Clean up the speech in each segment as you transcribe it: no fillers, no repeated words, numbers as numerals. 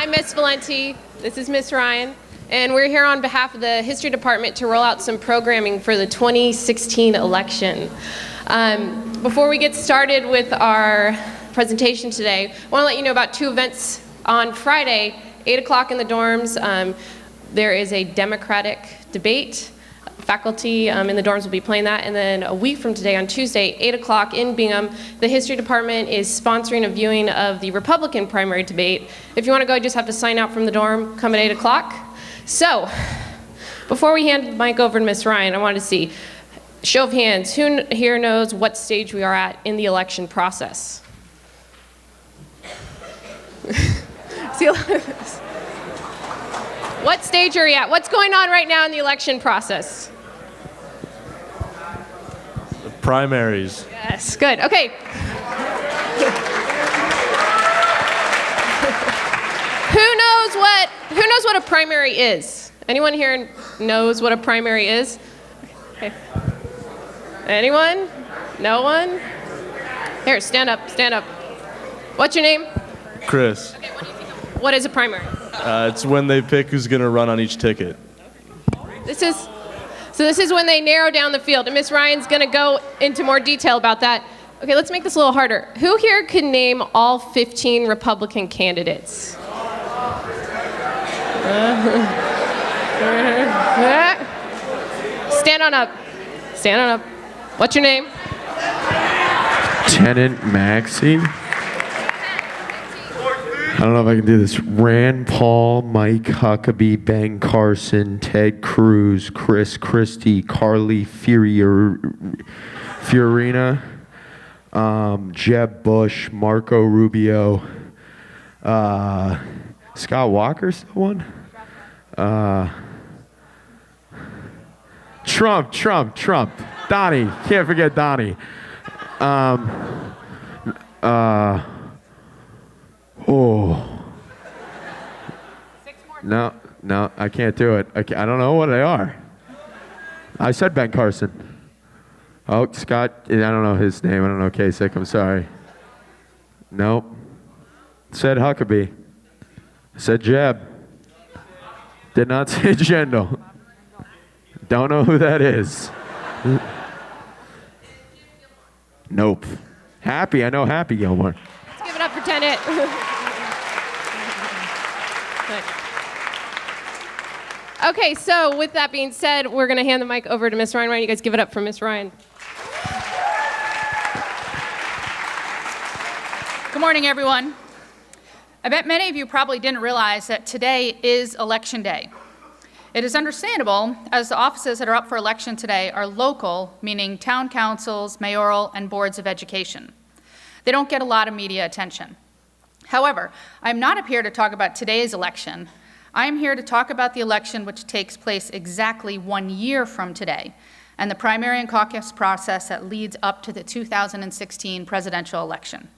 I'm Miss Valenti. This is Miss Ryan. And we're here on behalf of the History Department to roll out some programming for the 2016 election. Before we get started with our presentation today, I want to let you know about two events on Friday, 8 o'clock in the dorms. There is a Democratic debate. Faculty in the dorms will be playing that, and then a week from today on Tuesday, 8 o'clock in Bingham, the History Department is sponsoring a viewing of the Republican primary debate. If you want to go, you just have to sign out from the dorm, come at 8 o'clock. So, before we hand the mic over to Ms. Ryan, I wanted to see, show of hands, who here knows what stage we are at in the election process? See, what stage are you at? What's going on right now in the election process? The primaries. Yes, good. Okay. Who knows what a primary is? Anyone here knows what a primary is? Okay. Anyone? No one? Here, stand up, stand up. What's your name? Chris. Okay, what do you think of, what is a primary? It's when they pick who's going to run on each ticket. This is when they narrow down the field, and Ms. Ryan's going to go into more detail about that. Okay, let's make this a little harder. Who here can name all 15 Republican candidates? Stand on up. Stand on up. What's your name? Tenant Maxey. I don't know if I can do this. Rand Paul, Mike Huckabee, Ben Carson, Ted Cruz, Chris Christie, Carly Fiorina, Jeb Bush, Marco Rubio, Scott Walker's the one? Trump. Donnie, can't forget Donnie. No, I can't do it. I don't know what they are. I said Ben Carson. Oh, Scott, I don't know his name. I don't know Kasich, I'm sorry. Nope. Said Huckabee. Said Jeb. Did not say Jendal. Don't know who that is. Nope. Happy, I know Happy Gilmore. Let's give it up for Tenet. Okay, so with that being said, we're going to hand the mic over to Ms. Ryan. Why don't you guys give it up for Ms. Ryan? Good morning, everyone. I bet many of you probably didn't realize that today is Election Day. It is understandable, as the offices that are up for election today are local, meaning town councils, mayoral, and boards of education. They don't get a lot of media attention. However, I'm not up here to talk about today's election. I am here to talk about the election which takes place exactly 1 year from today, and the primary and caucus process that leads up to the 2016 presidential election.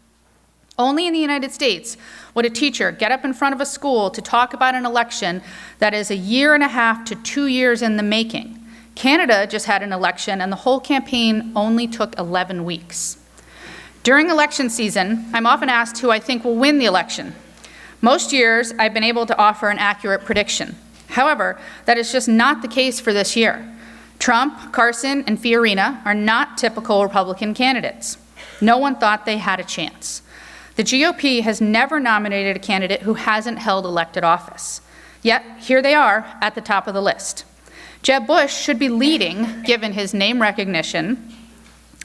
Only in the United States would a teacher get up in front of a school to talk about an election that is 1.5 to 2 years in the making. Canada just had an election, and the whole campaign only took 11 weeks. During election season, I'm often asked who I think will win the election. Most years, I've been able to offer an accurate prediction. However, that is just not the case for this year. Trump, Carson, and Fiorina are not typical Republican candidates. No one thought they had a chance. The GOP has never nominated a candidate who hasn't held elected office. Yet, here they are at the top of the list. Jeb Bush should be leading, given his name recognition,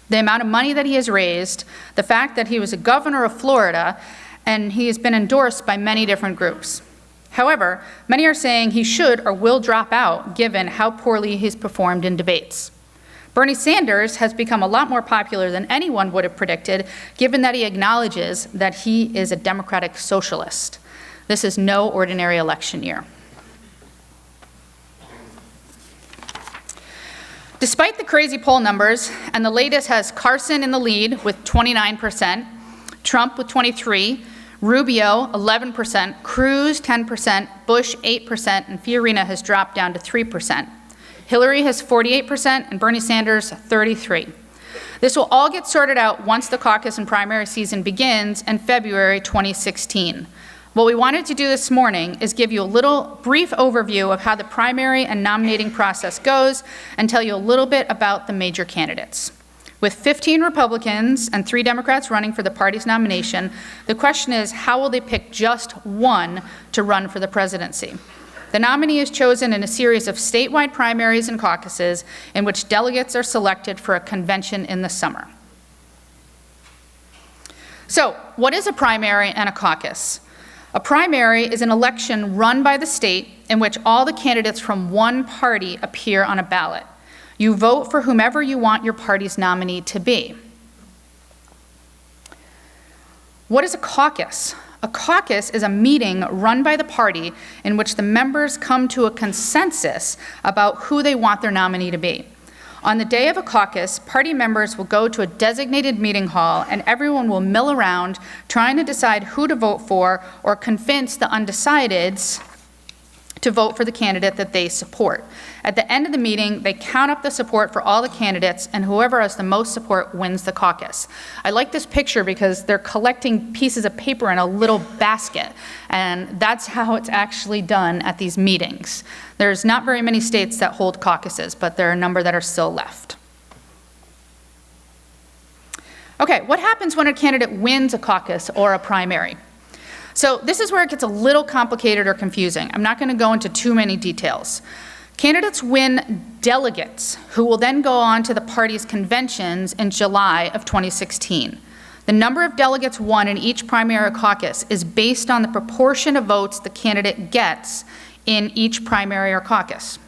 the amount of money that he has raised, the fact that he was a governor of Florida, and he has been endorsed by many different groups. However, many are saying he should or will drop out, given how poorly he's performed in debates. Bernie Sanders has become a lot more popular than anyone would have predicted, given that he acknowledges that he is a democratic socialist. This is no ordinary election year. Despite the crazy poll numbers, and the latest has Carson in the lead with 29%, Trump with 23%, Rubio 11%, Cruz 10%, Bush 8%, and Fiorina has dropped down to 3%. Hillary has 48% and Bernie Sanders 33%. This will all get sorted out once the caucus and primary season begins in February 2016. What we wanted to do this morning is give you a little brief overview of how the primary and nominating process goes and tell you a little bit about the major candidates. With 15 Republicans and 3 Democrats running for the party's nomination, the question is, how will they pick just one to run for the presidency? The nominee is chosen in a series of statewide primaries and caucuses in which delegates are selected for a convention in the summer. So, what is a primary and a caucus? A primary is an election run by the state in which all the candidates from one party appear on a ballot. You vote for whomever you want your party's nominee to be. What is a caucus? A caucus is a meeting run by the party in which the members come to a consensus about who they want their nominee to be. On the day of a caucus, party members will go to a designated meeting hall and everyone will mill around trying to decide who to vote for or convince the undecideds to vote for the candidate that they support. At the end of the meeting, they count up the support for all the candidates, and whoever has the most support wins the caucus. I like this picture because they're collecting pieces of paper in a little basket, and that's how it's actually done at these meetings. There's not very many states that hold caucuses, but there are a number that are still left. Okay, what happens when a candidate wins a caucus or a primary? So this is where it gets a little complicated or confusing. I'm not going to go into too many details. Candidates win delegates who will then go on to the party's conventions in July of 2016. The number of delegates won in each primary or caucus is based on the proportion of votes the candidate gets in each primary or caucus.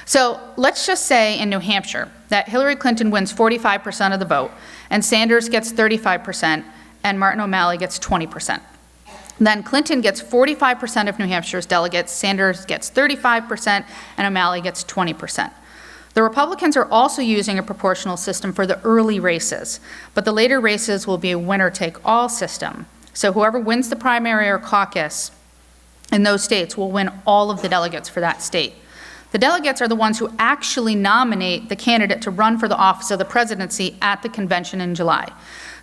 So let's just say in New Hampshire that Hillary Clinton wins 45% of the vote and Sanders gets 35%, and Martin O'Malley gets 20%. Then Clinton gets 45% of New Hampshire's delegates, Sanders gets 35%, and O'Malley gets 20%. The Republicans are also using a proportional system for the early races, but the later races will be a winner-take-all system. So whoever wins the primary or caucus in those states will win all of the delegates for that state. The delegates are the ones who actually nominate the candidate to run for the office of the presidency at the convention in July.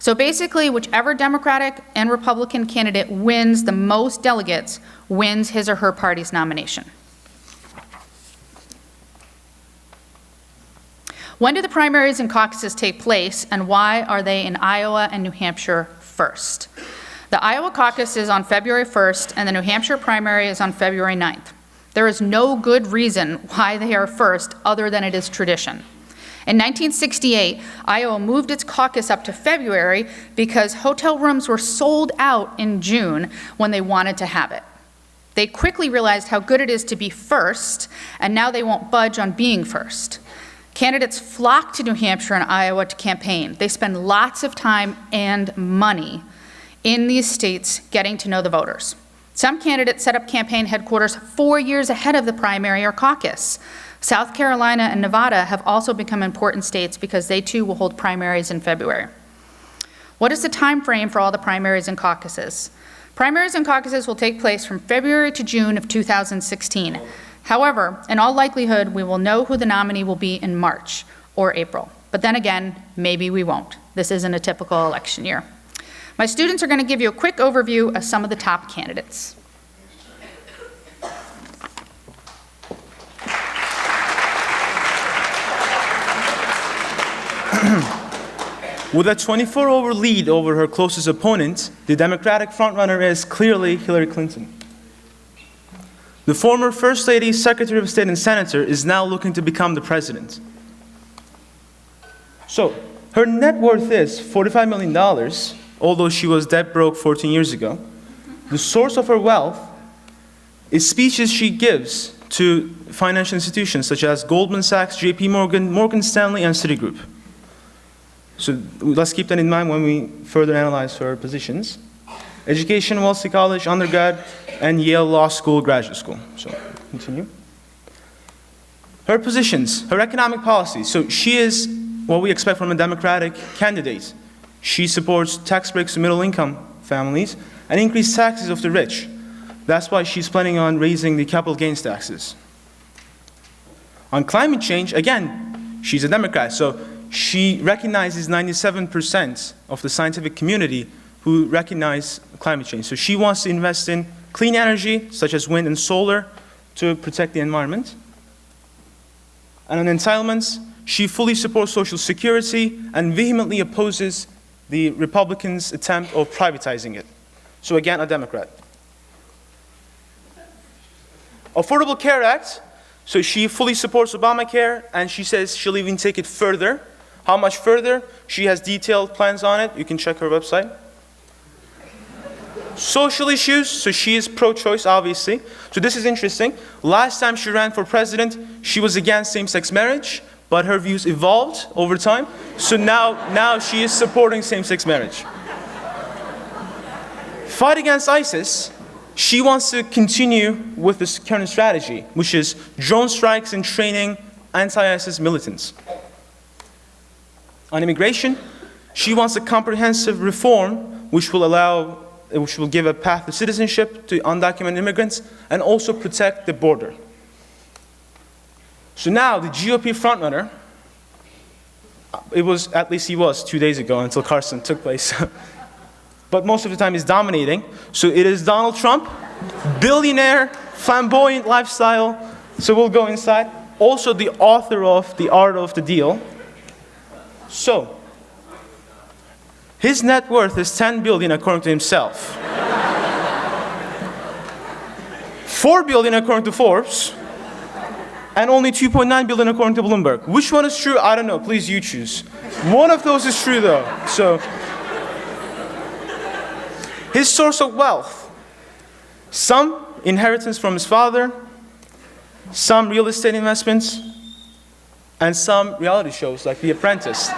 So basically, whichever Democratic and Republican candidate wins the most delegates wins his or her party's nomination. When do the primaries and caucuses take place, and why are they in Iowa and New Hampshire first? The Iowa caucus is on February 1st, and the New Hampshire primary is on February 9th. There is no good reason why they are first other than it is tradition. In 1968, Iowa moved its caucus up to February because hotel rooms were sold out in June when they wanted to have it. They quickly realized how good it is to be first, and now they won't budge on being first. Candidates flock to New Hampshire and Iowa to campaign. They spend lots of time and money in these states getting to know the voters. Some candidates set up campaign headquarters 4 years ahead of the primary or caucus. South Carolina and Nevada have also become important states because they too will hold primaries in February. What is the time frame for all the primaries and caucuses? Primaries and caucuses will take place from February to June of 2016. However, in all likelihood, we will know who the nominee will be in March or April. But then again, maybe we won't. This isn't a typical election year. My students are going to give you a quick overview of some of the top candidates. With a 24-over lead over her closest opponent, the Democratic frontrunner is clearly Hillary Clinton. The former First Lady, Secretary of State, and Senator is now looking to become the president. So, her net worth is $45 million, although she was dead broke 14 years ago. The source of her wealth is speeches she gives to financial institutions such as Goldman Sachs, JP Morgan, Morgan Stanley, and Citigroup. So let's keep that in mind when we further analyze her positions. Education, Wellesley College, undergrad, and Yale Law School, graduate school. So continue. Her positions, her economic policy. So she is what we expect from a Democratic candidate. She supports tax breaks to middle-income families and increased taxes of the rich. That's why she's planning on raising the capital gains taxes. On climate change, again, she's a Democrat, so she recognizes 97% of the scientific community who recognize climate change. So she wants to invest in clean energy, such as wind and solar, to protect the environment. And on entitlements, she fully supports Social Security and vehemently opposes the Republicans' attempt of privatizing it. So again, a Democrat. Affordable Care Act, so she fully supports Obamacare, and she says she'll even take it further. How much further? She has detailed plans on it. You can check her website. Social issues, so she is pro-choice, obviously. So this is interesting. Last time she ran for president, she was against same-sex marriage, but her views evolved over time. So now she is supporting same-sex marriage. Fight against ISIS, she wants to continue with this current strategy, which is drone strikes and training anti-ISIS militants. On immigration, she wants a comprehensive reform which will give a path to citizenship to undocumented immigrants and also protect the border. So now the GOP frontrunner, at least he was 2 days ago until Carson took place, but most of the time he's dominating. So it is Donald Trump, billionaire, flamboyant lifestyle. So we'll go inside. Also the author of The Art of the Deal. So his net worth is $10 billion according to himself. $4 billion according to Forbes, and only $2.9 billion according to Bloomberg. Which one is true? I don't know. Please you choose. One of those is true though. So his source of wealth, some inheritance from his father, some real estate investments, and some reality shows like The Apprentice.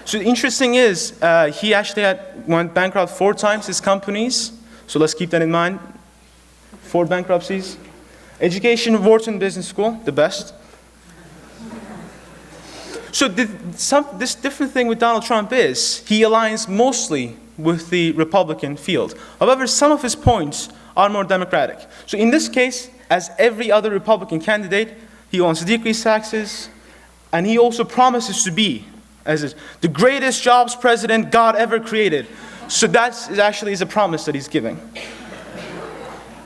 So the interesting is, he actually went bankrupt 4 times, his companies. So let's keep that in mind. 4 bankruptcies. Education, Wharton Business School, the best. So this different thing with Donald Trump is, he aligns mostly with the Republican field. However, some of his points are more democratic. So in this case, as every other Republican candidate, he wants to decrease taxes, and he also promises to be as the greatest jobs president God ever created. So that actually is a promise that he's giving.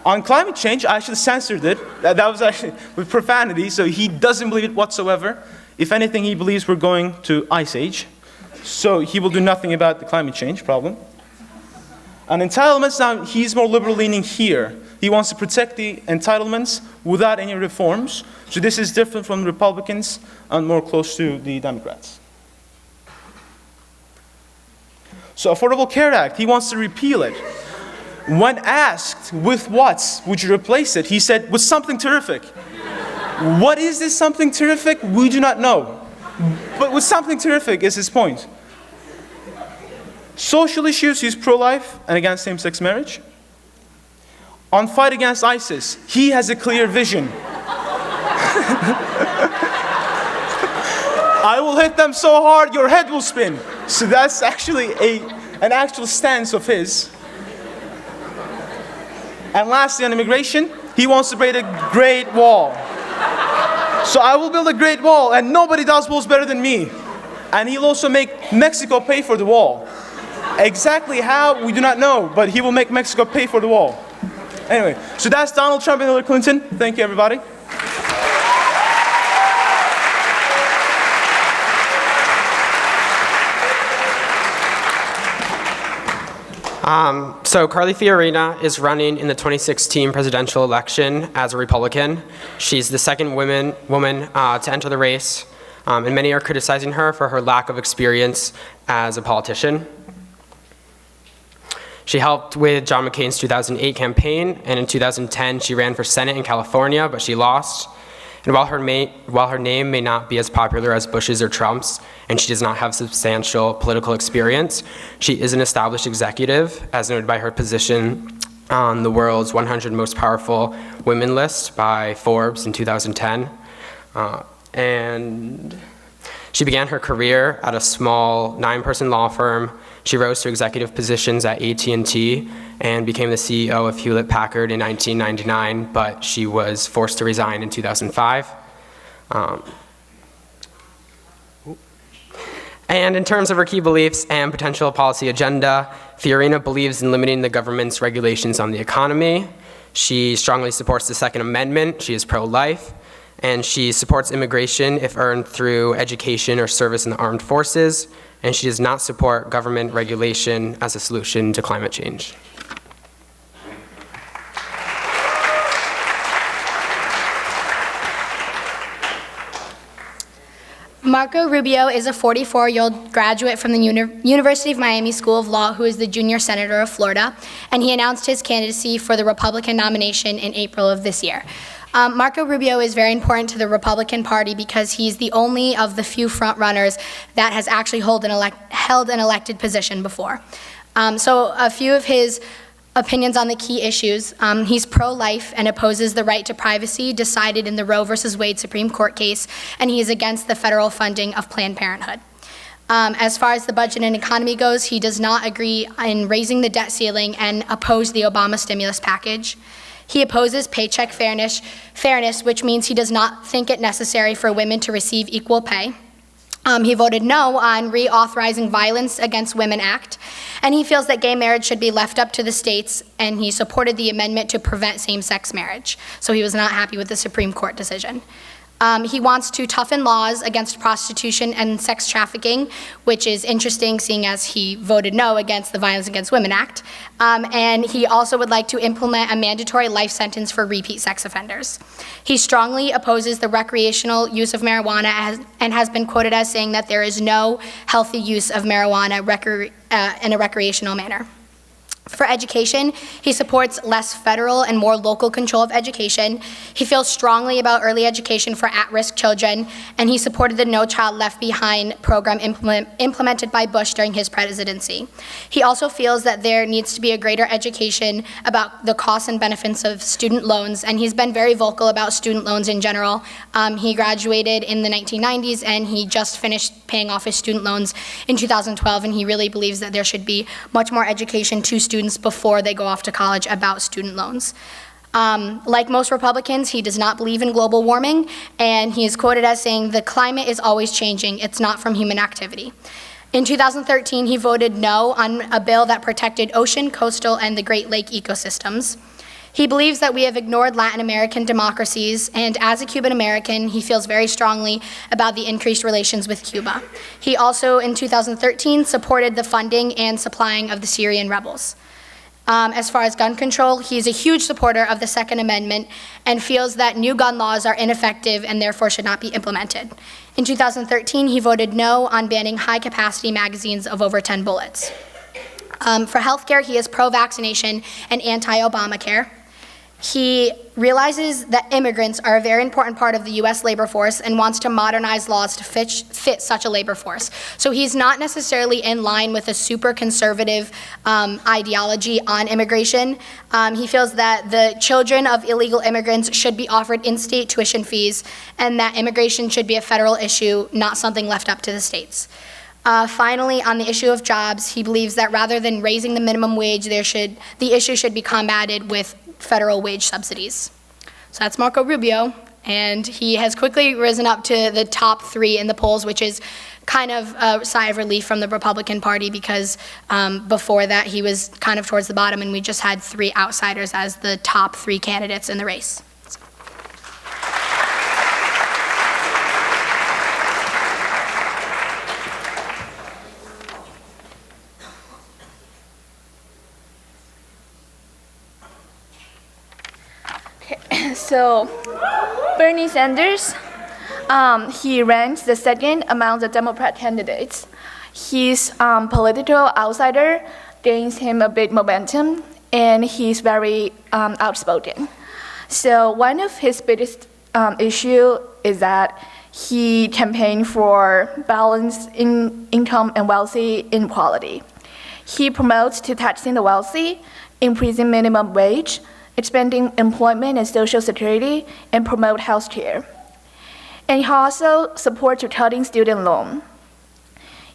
On climate change, I actually censored it. That was actually with profanity, so he doesn't believe it whatsoever. If anything, he believes we're going to ice age. So he will do nothing about the climate change problem. On entitlements, now he's more liberal leaning here. He wants to protect the entitlements without any reforms. So this is different from the Republicans and more close to the Democrats. So Affordable Care Act, he wants to repeal it. When asked, with what would you replace it? He said, with something terrific. What is this something terrific? We do not know. But with something terrific is his point. Social issues, he's pro-life and against same-sex marriage. On fight against ISIS, he has a clear vision. I will hit them so hard, your head will spin. So that's actually an actual stance of his. And lastly, on immigration, he wants to build a great wall. So I will build a great wall, and nobody does walls better than me. And he'll also make Mexico pay for the wall. Exactly how, we do not know, but he will make Mexico pay for the wall. Anyway, so that's Donald Trump and Hillary Clinton. Thank you, everybody. So Carly Fiorina is running in the 2016 presidential election as a Republican. She's the second woman to enter the race, and many are criticizing her for her lack of experience as a politician. She helped with John McCain's 2008 campaign, and in 2010 she ran for Senate in California, but she lost. And while her name may not be as popular as Bush's or Trump's, and she does not have substantial political experience, she is an established executive, as noted by her position on the world's 100 most powerful women list by Forbes in 2010. And she began her career at a small 9-person law firm. She rose to executive positions at AT&T and became the CEO of Hewlett-Packard in 1999, but she was forced to resign in 2005. And in terms of her key beliefs and potential policy agenda, Fiorina believes in limiting the government's regulations on the economy. She strongly supports the Second Amendment. She is pro-life. And she supports immigration if earned through education or service in the armed forces. And she does not support government regulation as a solution to climate change. Marco Rubio is a 44-year-old graduate from the University of Miami School of Law who is the junior senator of Florida, and he announced his candidacy for the Republican nomination in April of this year. Marco Rubio is very important to the Republican Party because he's the only of the few frontrunners that has actually held an elected position before. So a few of his opinions on the key issues. He's pro-life and opposes the right to privacy decided in the Roe v. Wade Supreme Court case, and he is against the federal funding of Planned Parenthood. As far as the budget and economy goes, he does not agree in raising the debt ceiling and oppose the Obama stimulus package. He opposes paycheck fairness, which means he does not think it necessary for women to receive equal pay. He voted no on reauthorizing Violence Against Women Act, and he feels that gay marriage should be left up to the states, and he supported the amendment to prevent same-sex marriage. So he was not happy with the Supreme Court decision. He wants to toughen laws against prostitution and sex trafficking, which is interesting seeing as he voted no against the Violence Against Women Act. And he also would like to implement a mandatory life sentence for repeat sex offenders. He strongly opposes the recreational use of marijuana and has been quoted as saying that there is no healthy use of marijuana in a recreational manner. For education, he supports less federal and more local control of education. He feels strongly about early education for at-risk children, and he supported the No Child Left Behind program implemented by Bush during his presidency. He also feels that there needs to be a greater education about the costs and benefits of student loans, and he's been very vocal about student loans in general. He graduated in the 1990s, and he just finished paying off his student loans in 2012, and he really believes that there should be much more education to students before they go off to college about student loans. Like most Republicans, he does not believe in global warming, and he is quoted as saying, "The climate is always changing. It's not from human activity." In 2013, he voted no on a bill that protected ocean, coastal, and the Great Lake ecosystems. He believes that we have ignored Latin American democracies, and as a Cuban American, he feels very strongly about the increased relations with Cuba. He also, in 2013, supported the funding and supplying of the Syrian rebels. As far as gun control, he's a huge supporter of the Second Amendment and feels that new gun laws are ineffective and therefore should not be implemented. In 2013, he voted no on banning high-capacity magazines of over 10 bullets. For healthcare, he is pro-vaccination and anti-Obamacare. He realizes that immigrants are a very important part of the U.S. labor force and wants to modernize laws to fit such a labor force. So he's not necessarily in line with a super conservative ideology on immigration. He feels that the children of illegal immigrants should be offered in-state tuition fees and that immigration should be a federal issue, not something left up to the states. Finally, on the issue of jobs, he believes that rather than raising the minimum wage, the issue should be combated with federal wage subsidies. So that's Marco Rubio, and he has quickly risen up to the top 3 in the polls, which is kind of a sigh of relief from the Republican Party because before that he was kind of towards the bottom, and we just had 3 outsiders as the top 3 candidates in the race. So, Bernie Sanders, he ranks the second among the Democrat candidates. His political outsider gains him a big momentum, and he's very outspoken. So one of his biggest issue is that he campaigned for balance in income and wealthy inequality. He promotes to taxing the wealthy, increasing minimum wage, expanding employment and social security, and promote health care. And he also supports cutting student loan.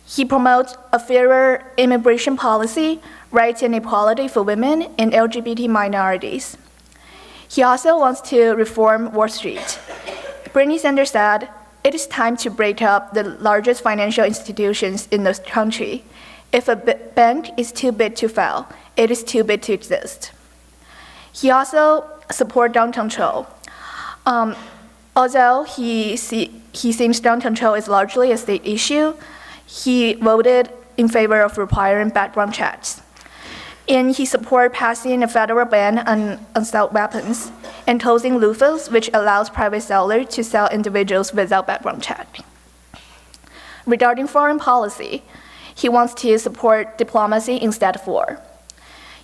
He promotes a fairer immigration policy, rights and equality for women and LGBT minorities. He also wants to reform Wall Street. Bernie Sanders said, It is time to break up the largest financial institutions in the country. If a bank is too big to fail, it is too big to exist. He also supports gun control. Although he thinks gun control is largely a state issue, he voted in favor of requiring background checks. And he supported passing a federal ban on assault weapons and closing loopholes, which allows private sellers to sell individuals without background check. Regarding foreign policy, he wants to support diplomacy instead of war.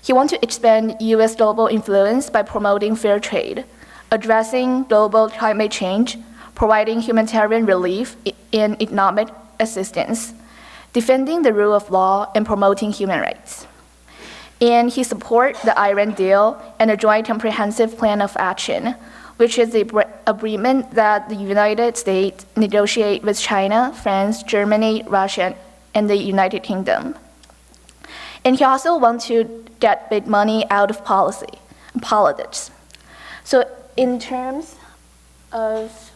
He wants to expand U.S. global influence by promoting fair trade, addressing global climate change, providing humanitarian relief and economic assistance, defending the rule of law, and promoting human rights. And he supports the Iran deal and a joint comprehensive plan of action, which is the agreement that the United States negotiate with China, France, Germany, Russia, and the United Kingdom. And he also wants to get big money out of politics. So in terms of,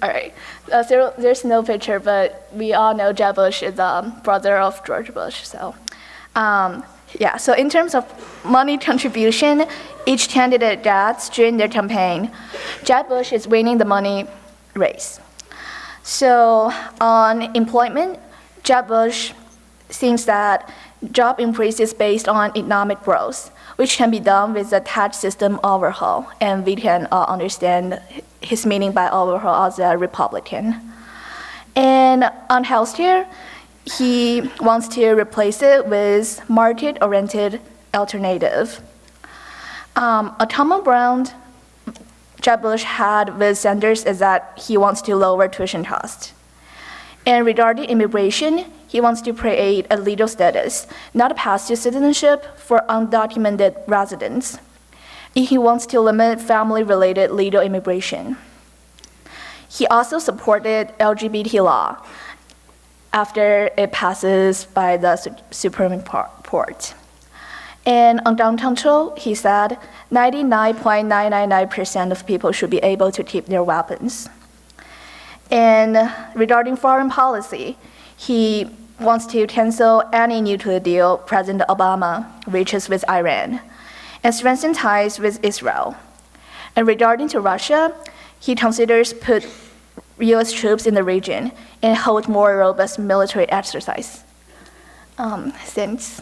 all right, there's no picture, but we all know Jeb Bush is the brother of George Bush. So, yeah. So in terms of money contribution, each candidate gets during their campaign, Jeb Bush is winning the money race. So on employment, Jeb Bush thinks that job increase is based on economic growth, which can be done with a tax system overhaul, and we can understand his meaning by overhaul as a Republican. And on healthcare, he wants to replace it with market-oriented alternative. A common ground Jeb Bush had with Sanders is that he wants to lower tuition costs. And regarding immigration, he wants to create a legal status, not a path to citizenship for undocumented residents. He wants to limit family-related legal immigration. He also supported LGBT law after it passes by the Supreme Court. And on gun control, he said 99.999% of people should be able to keep their weapons. And regarding foreign policy, he wants to cancel any nuclear deal President Obama reaches with Iran and strengthen ties with Israel. And regarding to Russia, he considers put U.S. troops in the region and hold more robust military exercise. Thanks.